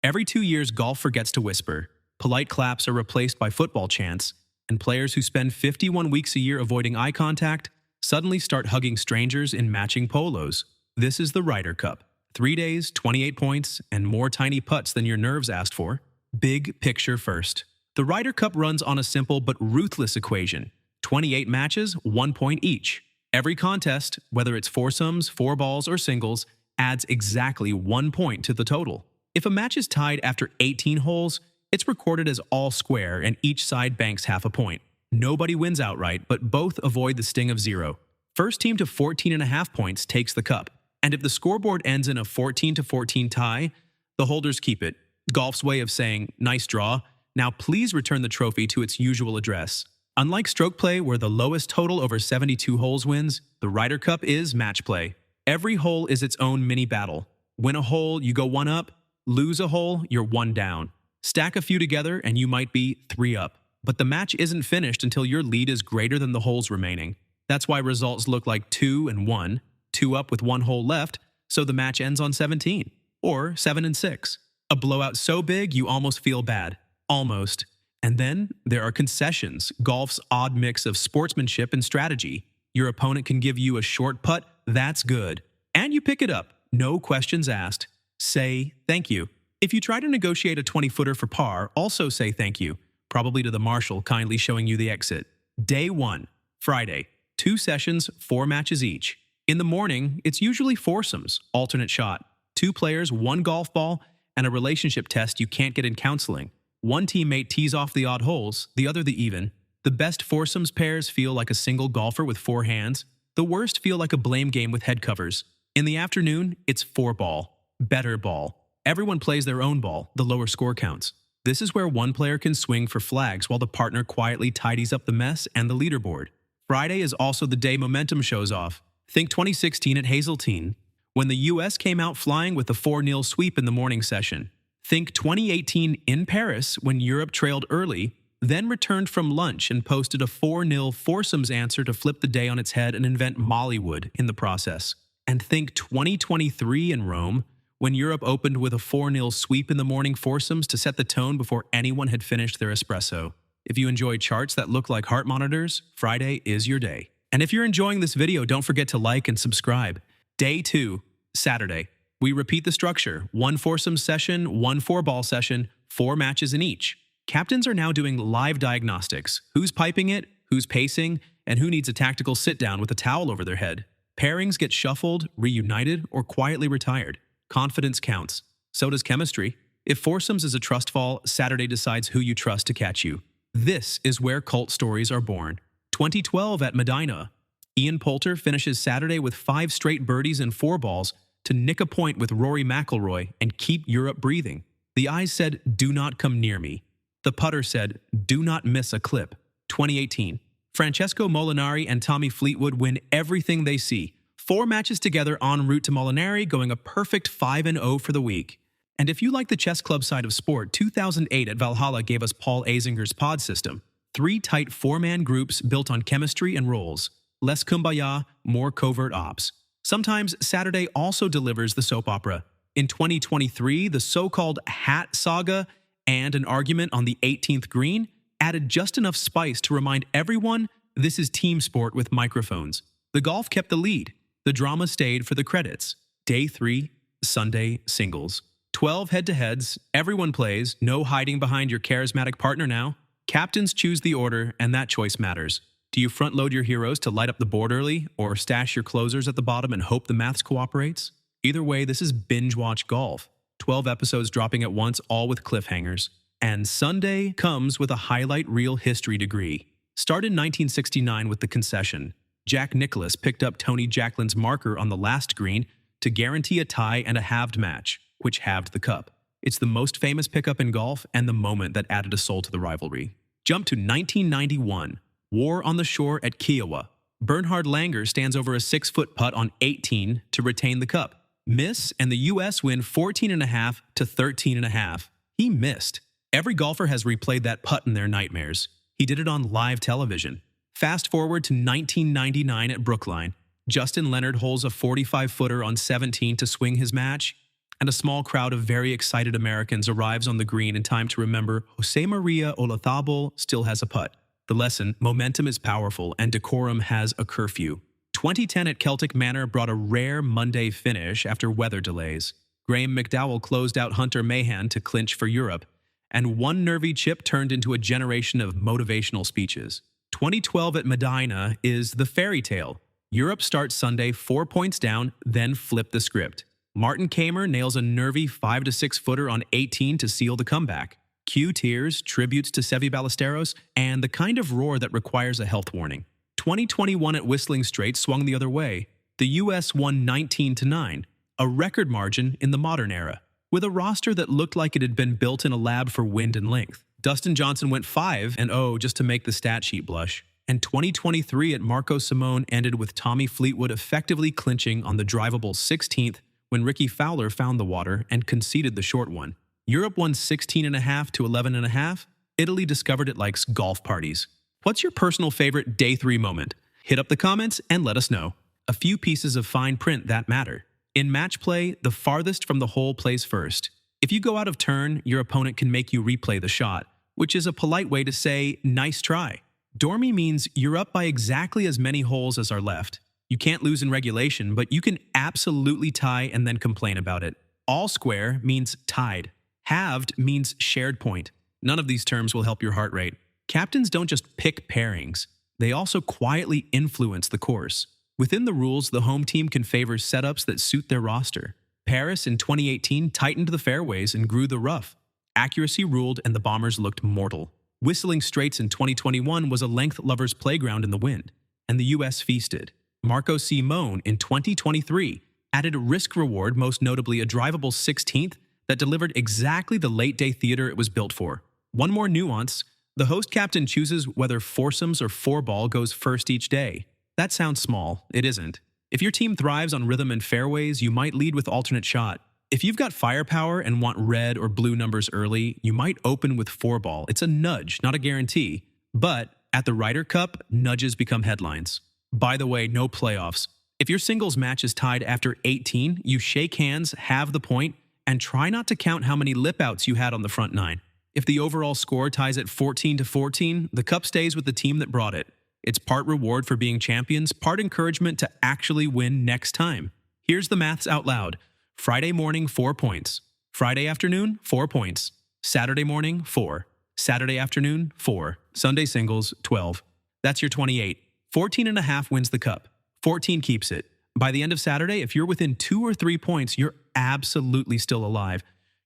Every 2 years, golf forgets to whisper. Polite claps are replaced by football chants, and players who spend 51 weeks a year avoiding eye contact suddenly start hugging strangers in matching polos. This is the Ryder Cup. 3 days, 28 points, and more tiny putts than your nerves asked for. Big picture first. The Ryder Cup runs on a simple but ruthless equation. 28 matches, 1 point each. Every contest, whether it's foursomes, fourballs, or singles, adds exactly 1 point to the total. If a match is tied after 18 holes, it's recorded as all square and each side banks half a point. Nobody wins outright, but both avoid the sting of 0. First team to 14.5 points takes the cup. And if the scoreboard ends in a 14-14 tie, the holders keep it. Golf's way of saying, nice draw, now please return the trophy to its usual address. Unlike stroke play, where the lowest total over 72 holes wins, the Ryder Cup is match play. Every hole is its own mini battle. Win a hole, you go 1 up. Lose a hole, you're 1 down. Stack a few together, and you might be 3 up. But the match isn't finished until your lead is greater than the holes remaining. That's why results look like 2 and 1, 2 up with 1 hole left, so the match ends on 17, or 7 and 6. A blowout so big you almost feel bad. Almost. And then there are concessions, golf's odd mix of sportsmanship and strategy. Your opponent can give you a short putt, that's good. And you pick it up, no questions asked. Say thank you. If you try to negotiate a 20-footer for par, also say thank you, probably to the marshal kindly showing you the exit. Day 1, Friday. 2 sessions, 4 matches each. In the morning, it's usually foursomes, alternate shot. 2 players, 1 golf ball, and a relationship test you can't get in counseling. One teammate tees off the odd holes, the other the even. The best foursomes pairs feel like a single golfer with 4 hands. The worst feel like a blame game with head covers. In the afternoon, it's 4-ball. Better ball. Everyone plays their own ball, the lower score counts. This is where one player can swing for flags while the partner quietly tidies up the mess and the leaderboard. Friday is also the day momentum shows off. Think 2016 at Hazeltine, when the US came out flying with a 4-0 sweep in the morning session. Think 2018 in Paris, when Europe trailed early, then returned from lunch and posted a 4-0 foursomes answer to flip the day on its head and invent Mollywood in the process. And think 2023 in Rome, when Europe opened with a 4-0 sweep in the morning foursomes to set the tone before anyone had finished their espresso. If you enjoy charts that look like heart monitors, Friday is your day. And if you're enjoying this video, don't forget to like and subscribe. Day 2, Saturday. We repeat the structure: 1 foursome session, 1 4-ball session, 4 matches in each. Captains are now doing live diagnostics. Who's piping it, who's pacing, and who needs a tactical sit-down with a towel over their head. Pairings get shuffled, reunited, or quietly retired. Confidence counts. So does chemistry. If foursomes is a trust fall, Saturday decides who you trust to catch you. This is where cult stories are born. 2012 at Medina. Ian Poulter finishes Saturday with 5 straight birdies and 4 balls to nick a point with Rory McIlroy and keep Europe breathing. The eyes said, "Do not come near me." The putter said, "Do not miss a clip." 2018. Francesco Molinari and Tommy Fleetwood win everything they see. 4 matches together en route to Molinari, going a perfect 5-0 for the week. And if you like the chess club side of sport, 2008 at Valhalla gave us Paul Azinger's pod system. 3 tight 4-man groups built on chemistry and roles. Less kumbaya, more covert ops. Sometimes Saturday also delivers the soap opera. In 2023, the so-called hat saga and an argument on the 18th green added just enough spice to remind everyone this is team sport with microphones. The golf kept the lead. The drama stayed for the credits. Day 3, Sunday singles. 12 head-to-heads, everyone plays, no hiding behind your charismatic partner now. Captains choose the order, and that choice matters. Do you front-load your heroes to light up the board early, or stash your closers at the bottom and hope the maths cooperates? Either way, this is binge-watch golf. 12 episodes dropping at once, all with cliffhangers. And Sunday comes with a highlight reel history degree. Started in 1969 with the concession. Jack Nicklaus picked up Tony Jacklin's marker on the last green to guarantee a tie and a halved match, which halved the cup. It's the most famous pickup in golf and the moment that added a soul to the rivalry. Jump to 1991. War on the shore at Kiowa. Bernhard Langer stands over a 6-foot putt on 18 to retain the cup. Miss, and the U.S. win 14.5 to 13.5. He missed. Every golfer has replayed that putt in their nightmares. He did it on live television. Fast forward to 1999 at Brookline. Justin Leonard holds a 45-footer on 17 to swing his match. and a small crowd of very excited Americans arrives on the green in time to remember Jose Maria Olazabal still has a putt. The lesson: momentum is powerful and decorum has a curfew. 2010 at Celtic Manor brought a rare Monday finish after weather delays. Graham McDowell closed out Hunter Mahan to clinch for Europe, and one nervy chip turned into a generation of motivational speeches. 2012 at Medina is the fairy tale. Europe starts Sunday 4 points down, then flip the script. Martin Kamer nails a nervy 5 to 6 footer on 18 to seal the comeback. Cue tears, tributes to Seve Ballesteros, and the kind of roar that requires a health warning. 2021 at Whistling Straits swung the other way. The U.S. won 19-9, a record margin in the modern era, with a roster that looked like it had been built in a lab for wind and length. Dustin Johnson went 5-0 just to make the stat sheet blush. And 2023 at Marco Simone ended with Tommy Fleetwood effectively clinching on the drivable 16th when Ricky Fowler found the water and conceded the short one. Europe won 16.5 to 11.5. Italy discovered it likes golf parties. What's your personal favorite Day 3 moment? Hit up the comments and let us know. A few pieces of fine print that matter. In match play, the farthest from the hole plays first. If you go out of turn, your opponent can make you replay the shot, which is a polite way to say, nice try. Dormy means you're up by exactly as many holes as are left. You can't lose in regulation, but you can absolutely tie and then complain about it. All square means tied. Halved means shared point. None of these terms will help your heart rate. Captains don't just pick pairings. They also quietly influence the course. Within the rules, the home team can favor setups that suit their roster. Paris in 2018 tightened the fairways and grew the rough. Accuracy ruled and the Bombers looked mortal. Whistling Straits in 2021 was a length lover's playground in the wind, and the U.S. feasted. Marco Simone in 2023 added a risk-reward, most notably a drivable 16th that delivered exactly the late-day theater it was built for. One more nuance: the host captain chooses whether foursomes or fourball goes first each day. That sounds small. It isn't. If your team thrives on rhythm and fairways, you might lead with alternate shot. If you've got firepower and want red or blue numbers early, you might open with fourball. It's a nudge, not a guarantee. But at the Ryder Cup, nudges become headlines. By the way, no playoffs. If your singles match is tied after 18, you shake hands, have the point, and try not to count how many lip-outs you had on the front nine. If the overall score ties at 14-14, the cup stays with the team that brought it. It's part reward for being champions, part encouragement to actually win next time. Here's the maths out loud. Friday morning, 4 points. Friday afternoon, 4 points. Saturday morning, 4. Saturday afternoon, 4. Sunday singles, 12. That's your 28. 14.5 wins the cup. 14 keeps it. By the end of Saturday, if you're within 2 or 3 points, you're absolutely still alive.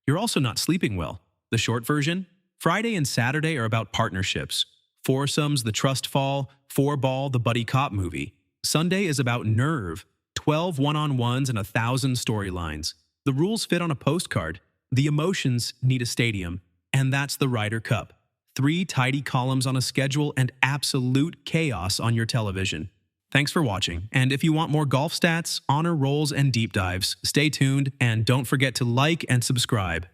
You're also not sleeping well. The short version: Friday and Saturday are about partnerships. Foursomes, the trust fall. Fourball, the buddy cop movie. Sunday is about nerve. 12 one-on-ones and 1,000 storylines. The rules fit on a postcard. The emotions need a stadium. And that's the Ryder Cup. 3 tidy columns on a schedule and absolute chaos on your television. Thanks for watching. And if you want more golf stats, honor rolls, and deep dives, stay tuned and don't forget to like and subscribe.